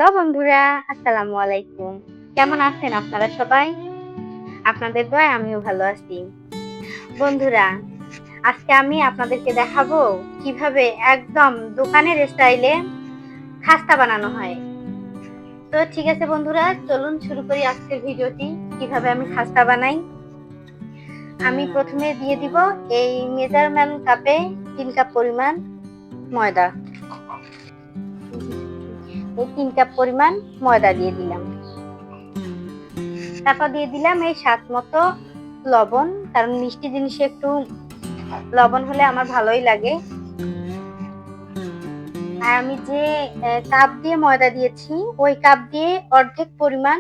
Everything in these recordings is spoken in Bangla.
হ্যালো বন্ধুরা, আসসালামু আলাইকুম। কেমন আছেন আপনারা সবাই? আপনাদের দোয়ায় আমিও ভালো আছি। বন্ধুরা, আজকে আমি আপনাদেরকে দেখাবো কিভাবে একদম দোকানের স্টাইলে খাস্তা বানানো হয়। তো ঠিক আছে বন্ধুরা, চলুন শুরু করি আজকের ভিডিওটি। কিভাবে আমি খাস্তা বানাই। আমি প্রথমে দিয়ে দিব এই মেজারমেন্ট কাপে 3 কাপ পরিমাণ ময়দা। এই 3 কাপ পরিমাণ ময়দা দিয়ে দিলাম। তারপর দিয়ে দিলাম এই স্বাদ মতো লবণ, কারণ মিষ্টি জিনিসে একটু লবণ হলে আমার ভালোই লাগে। আর আমি যে কাপ দিয়ে ময়দা দিয়েছি ওই কাপ দিয়ে অর্ধেক পরিমাণ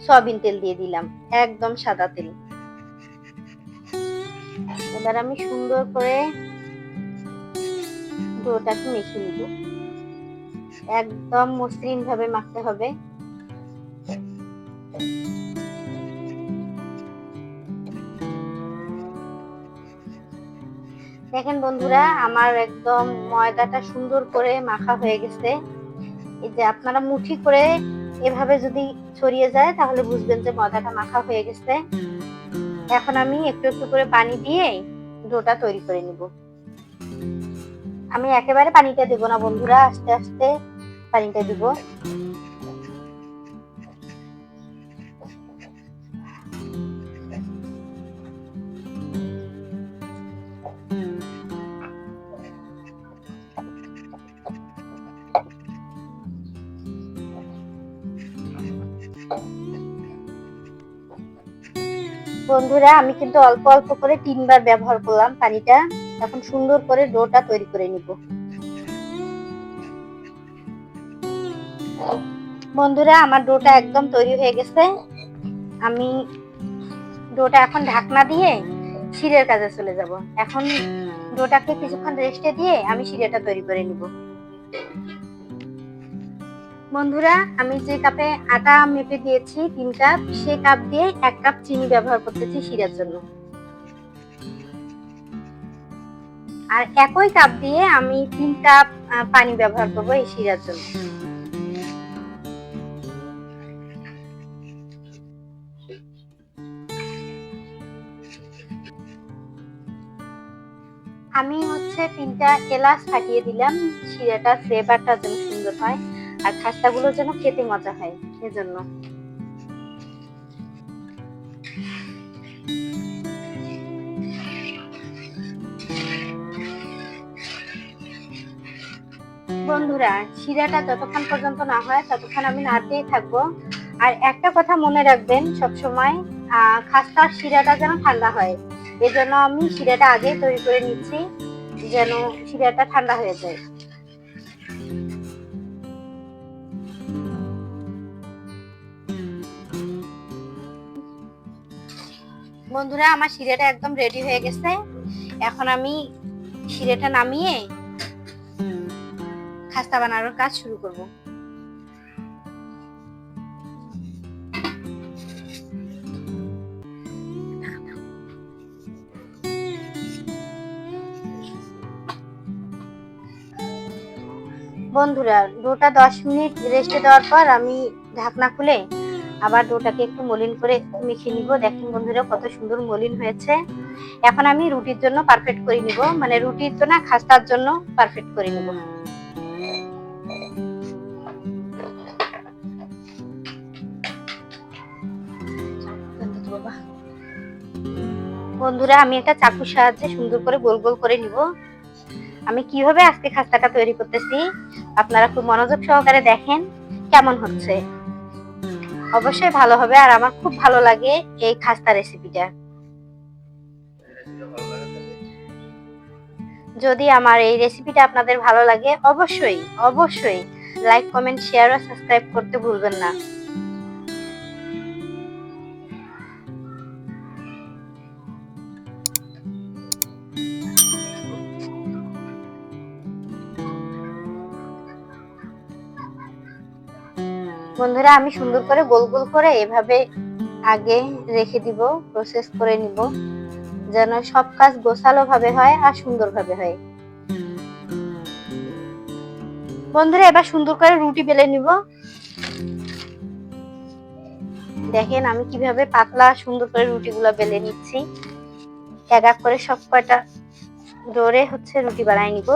সয়াবিন তেল দিয়ে দিলাম, একদম সাদা তেল। এবার আমি সুন্দর করে ডোটাকে মেখে নিব, একদম মসৃণ ভাবে মাখতে হবে। দেখেন বন্ধুরা, আমার একদম ময়দাটা সুন্দর করে মাখা হয়ে গেছে। এই যে আপনারা মুঠি করে এভাবে যদি ছড়িয়ে যায় তাহলে বুঝবেন যে ময়দাটা মাখা হয়ে গেছে। এখন আমি একটু একটু করে পানি দিয়ে ডোটা তৈরি করে নিব। আমি একেবারে পানিটা দেব না বন্ধুরা, আস্তে আস্তে পানিটা দিব। বন্ধুরা, আমি কিন্তু অল্প অল্প করে 3 বার ব্যবহার করলাম পানিটা। এখন সুন্দর করে ডোটা তৈরি করে নিব। বন্ধুরা, আমার ডোটা একদম তৈরি হয়ে গেছে। আমি ডোটা এখন ঢাকনা দিয়ে শিরের কাজে চলে যাব। এখন ডোটাকে কিছুক্ষণ রেস্টে দিয়ে আমি শিরেটা তৈরি করে নিব। বন্ধুরা, আমি যে কাপে আটা মেপে দিয়েছি 3 কাপ, সেই কাপ দিয়ে 1 কাপ চিনি ব্যবহার করতেছি শিরার জন্য। আর একই কাপ দিয়ে আমি 3 কাপ পানি ব্যবহার করব এই শিরার জন্য। আমি 3টা এলাচ ফাটিয়ে দিলাম, শিরাটার ফ্লেভারটা যেন সুন্দর হয় আর খাস্তাগুলো যেন খেতে মজা হয় এজন্য। বন্ধুরা, শিরাটা যতক্ষণ পর্যন্ত না হয় ততক্ষণ আমি নাড়তেই থাকবো। আর একটা কথা মনে রাখবেন সবসময়, খাস্তার শিরাটা যেন ঠান্ডা হয়। এজন্য আমি শিরাটা আগেই তৈরি করে নিচ্ছি, যেন শিরাটা ঠান্ডা হয়ে যায়। বন্ধুরা, আমার শিরাটা একদম রেডি হয়ে গেছে। এখন আমি শিরাটা নামিয়ে খাস্তা বানানোর কাজ শুরু করব। বন্ধুরা, ডোটা 10 মিনিট রেস্টে দেওয়ার পর আমি ঢাকনা খুলে আবার ডোটাকে একটু মলিন করে মেখে নিব। দেখেন বন্ধুরা, কত সুন্দর মলিন হয়েছে। এখন আমি রুটির জন্য পারফেক্ট করে নিব, মানে রুটির তো না, খাস্তার জন্য পারফেক্ট করে নিব। বন্ধুরা, আমি একটা চাকুর সাহায্যে সুন্দর করে গোল গোল করে নিব। আমি কিভাবে আজকে খাস্তাটা তৈরি করতেছি আপনারা খুব মনোযোগ সহকারে দেখেন কেমন হচ্ছে। অবশ্যই ভালো হবে, আর আমার খুব ভালো লাগে এই খাস্তা রেসিপিটা। যদি আমার এই রেসিপিটা আপনাদের ভালো লাগে অবশ্যই অবশ্যই লাইক, কমেন্ট, শেয়ার ও সাবস্ক্রাইব করতে ভুলবেন না। বন্ধুরা, আমি সুন্দর করে গোল গোল করে এভাবে আগে রেখে দিব, প্রসেস করে নিব যেন সব কাজ গোছালো ভাবে হয় আর সুন্দর ভাবে হয়। বন্ধুরা এবার সুন্দর করে রুটি বেলে নিব। দেখেন আমি কিভাবে পাতলা সুন্দর করে রুটিগুলো বেলে নিচ্ছি। এক এক করে সব কয়টা ডোরে হচ্ছে রুটি বানাই নিব।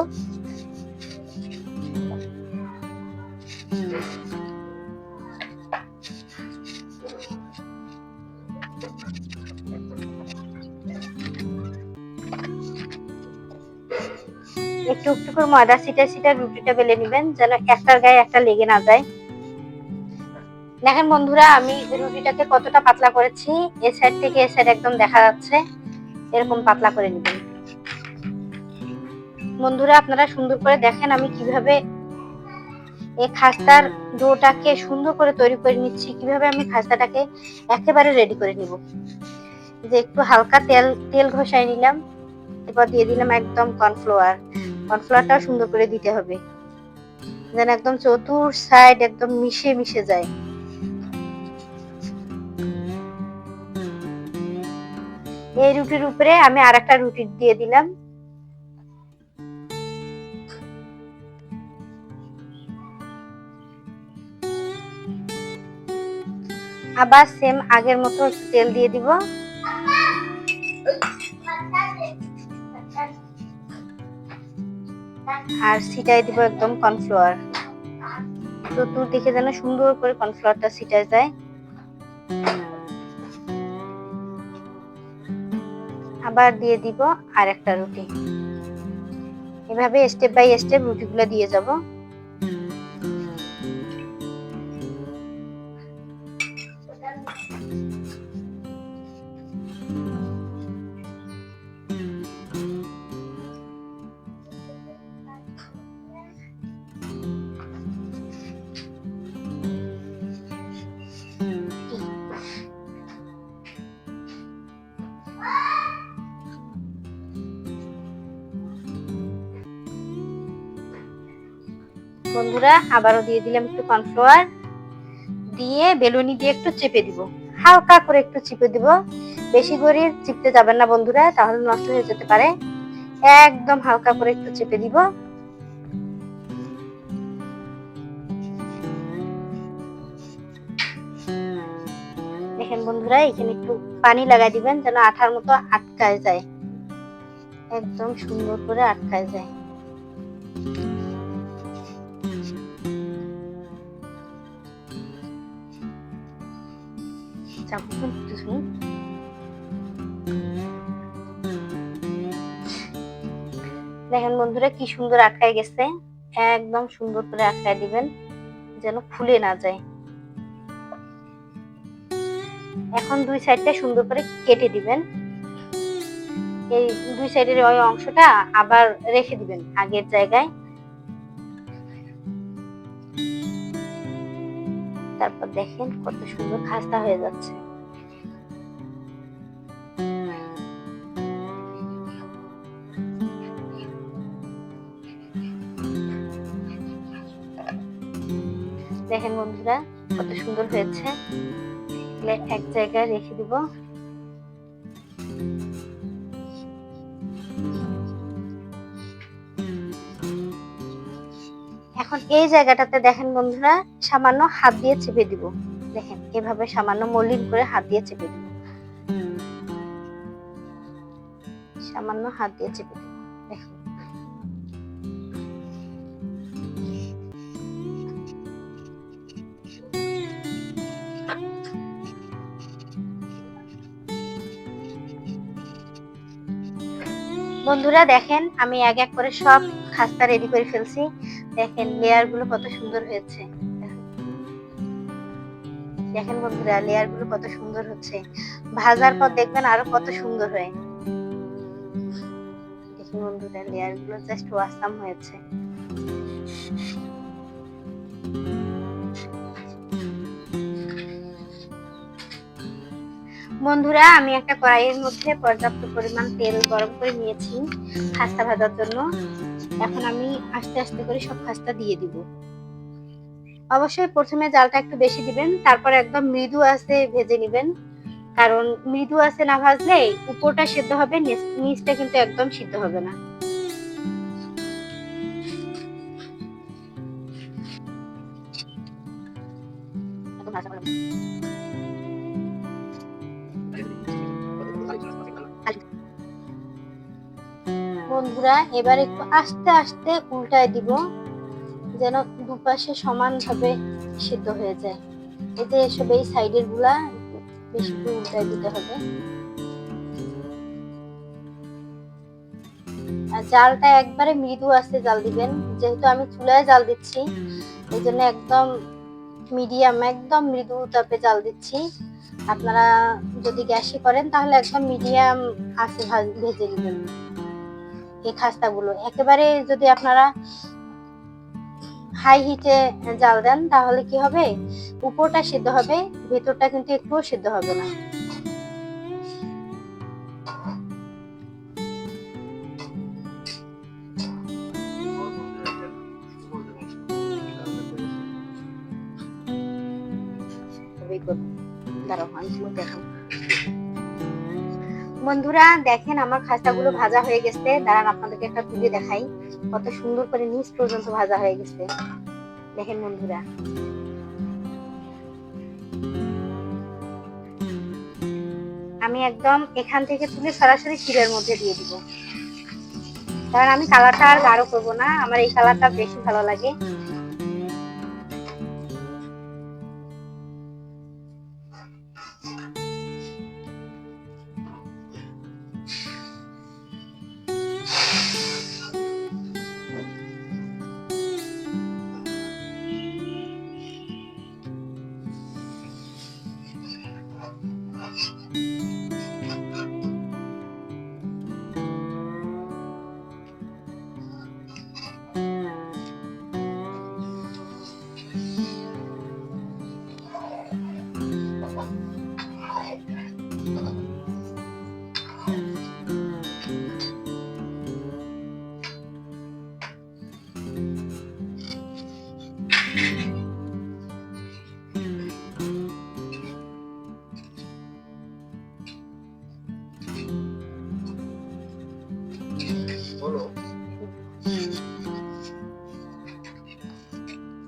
একটু একটু করে ময়দা ছিটা রুটিটা বেলে নিবেন, যেন একটার গায়ে একটা লেগে না যায়। দেখেন বন্ধুরা আমি রুটিটাকে কতটা পাতলা করেছি, এ সাইড থেকে এ সাইড একদম দেখা যাচ্ছে, এরকম পাতলা করে নেবেন। বন্ধুরা আপনারা সুন্দর করে দেখেন আমি কিভাবে এই খাস্তার ডোটাকে সুন্দর করে তৈরি করে নিচ্ছি, কিভাবে আমি খাস্তাটাকে একেবারে রেডি করে নিব। যে একটু হালকা তেল ঘষাই নিলাম, এরপর দিয়ে দিলাম একদম কর্নফ্লাওয়ারটাও সুন্দর করে দিতে হবে, যেন একদম চতুর সাইড একদম মিশে যায়। এই রুটির উপরে আমি আরেকটা রুটি দিয়ে দিলাম। আবার সেম আগের মতো তেল দিয়ে দিব। আর ছিটাই দিব একদম কর্নফ্লাওয়ার, চতুর্দিকে যেন সুন্দর করে কর্নফ্লাওয়ারটা ছিটায় যায়। আবার দিয়ে দিব আর একটা রুটি। এভাবে স্টেপ বাই স্টেপ রুটিগুলো দিয়ে যাব। বন্ধুরা আবারও দিয়ে দিলাম একটু কর্নফ্লাওয়ার, দিয়ে বেলুনি দিয়ে একটু চেপে দিব, হালকা করে একটু চেপে দিব, বেশি করে চিপতে যাবেন না বন্ধুরা, তাহলে নষ্ট হয়ে যেতে পারে। একদম হালকা করে একটু চেপে দিব। দেখেন বন্ধুরা এখানে একটু পানি লাগাই দিবেন, যেন আঠার মতো আটকায় যায়, একদম সুন্দর করে আটকায় যায়। দেখেন বন্ধুরা কি সুন্দর আটকায় গেছে, একদম সুন্দর করে আটকায় দিবেন যেন খুলে না যায়। এখন দুই সাইডটা সুন্দর করে কেটে দিবেন। এই দুই সাইডের ওই অংশটা আবার রেখে দিবেন আগের জায়গায়। তারপর দেখেন কত সুন্দর খাস্তা হয়ে যাচ্ছে। দেখেন বন্ধুরা কত সুন্দর হয়েছে। এক জায়গায় রেখে দিব। এখন এই জায়গাটাতে দেখেন বন্ধুরা সামান্য হাত দিয়ে চেপে দিব। দেখেন এভাবে সামান্য মলিন করে হাত দিয়ে চেপে দিব, সামান্য হাত দিয়ে চেপে দিব। দেখেন বন্ধুরা দেখেন আমি এক এক করে সব খাস্তা রেডি করে ফেলছি। দেখেন লেয়ার গুলো কত সুন্দর হয়েছে। দেখেন বন্ধুরা লেয়ার গুলো কত সুন্দর হচ্ছে, ভাজার পর দেখবেন আরো কত সুন্দর হয়। দেখেন বন্ধুরা লেয়ার গুলো জাস্ট ওয়াসাম হয়েছে। বন্ধুরা আমি একটা কড়াইয়ের মধ্যে পর্যাপ্ত পরিমাণ তেল গরম করে নিয়েছি খাস্তা ভাজার জন্য। এখন আমি আস্তে আস্তে করে সব খাস্তা দিয়ে দিব। অবশ্যই প্রথমে জালটা একটু বেশি দিবেন, তারপর একদম মৃদু আঁচে ভেজে নেবেন, কারণ মৃদু আঁচে না ভাজলে উপরটা সিদ্ধ হবে, নিচটা কিন্তু একদম সিদ্ধ হবে না। বন্ধুরা এবার একটু আস্তে আস্তে উল্টায় দিব, যেন দুপাশে সমানভাবে সিদ্ধ হয়ে যায়। এতে এসব এই সাইডের গুলা বেশি করে উল্টায় দিতে হবে। আর জালটা একবারে মৃদু আঁচে জাল দিবেন, যেহেতু আমি চুলায় জাল দিচ্ছি এই জন্য একদম মিডিয়াম, একদম মৃদু তাপে জাল দিচ্ছি। আপনারা যদি গ্যাসে করেন তাহলে একদম মিডিয়াম আঁচে ভেজে দিবেন এই খাস্তাগুলো। একেবারে যদি আপনারা হাই হিটে জাল দেন তাহলে কি হবে, উপরটা সিদ্ধ হবে, ভেতরটা কিন্তু একটুও সিদ্ধ হবে না। বন্ধুরা দেখেন আমার খাস্তাগুলো ভাজা হয়ে গেছে। দাঁড়ান আপনাদেরকে একটা তুলে দেখাই, কত সুন্দর করে নিচ পর্যন্ত ভাজা হয়ে গেছে। দেখেন বন্ধুরা, আমি একদম এখান থেকে তুলে সরাসরি ক্ষীরের মধ্যে দিয়ে দিব, কারণ আমি কালারটা আর গাঢ় করবো না, আমার এই কালারটা বেশি ভালো লাগে।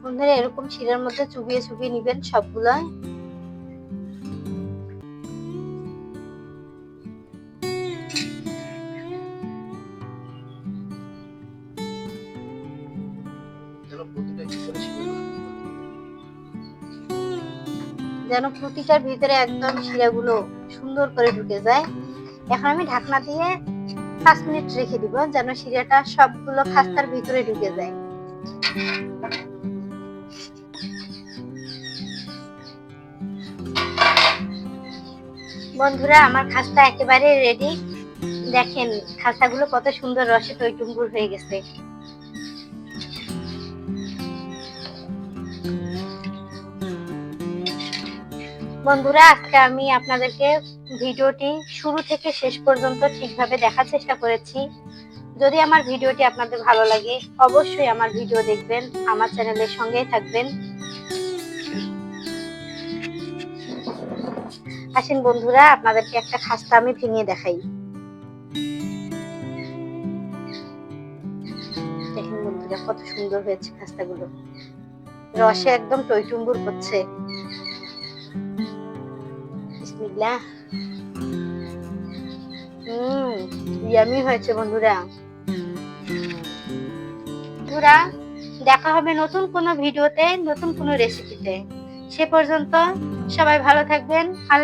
বন্ধুরা এরকম শিরার মধ্যে চুবিয়ে চুবিয়ে নিবেন সবগুলা। যেন প্রতিটার ভিতরে একদম শিরাগুলো সুন্দর করে ঢুকে যায়। এখন আমি ঢাকনা দিয়ে 5 মিনিট রেখে দিব, যেন শিরাটা সবগুলো খাস্তার ভিতরে ঢুকে যায়। বন্ধুরা আমার খাস্তা একেবারে রেডি। দেখেন খাস্তাগুলো কত সুন্দর রসে টইটুম্বুর হয়ে গেছে। বন্ধুরা আজকে আমি আপনাদেরকে ভিডিওটি শুরু থেকে শেষ পর্যন্ত ঠিকভাবে দেখার চেষ্টা করেছি। যদি আমার ভিডিওটি আপনাদের ভালো লাগে অবশ্যই আমার ভিডিও দেখবেন, আমার চ্যানেলের সঙ্গেই থাকবেন। আসেন বন্ধুরা আপনাদেরকে একটা খাস্তা আমি ভেঙে দেখাই। দেখেন বন্ধুরা কত সুন্দর হয়েছে খাস্তাগুলো, রসে একদম টইটুম্বুর করছে। বিসমিল্লাহ। ইয়ামি হয়েছে বন্ধুরা। দেখা হবে নতুন কোনো ভিডিওতে, নতুন কোনো রেসিপিতে। সে পর্যন্ত সবাই ভালো থাকবেন।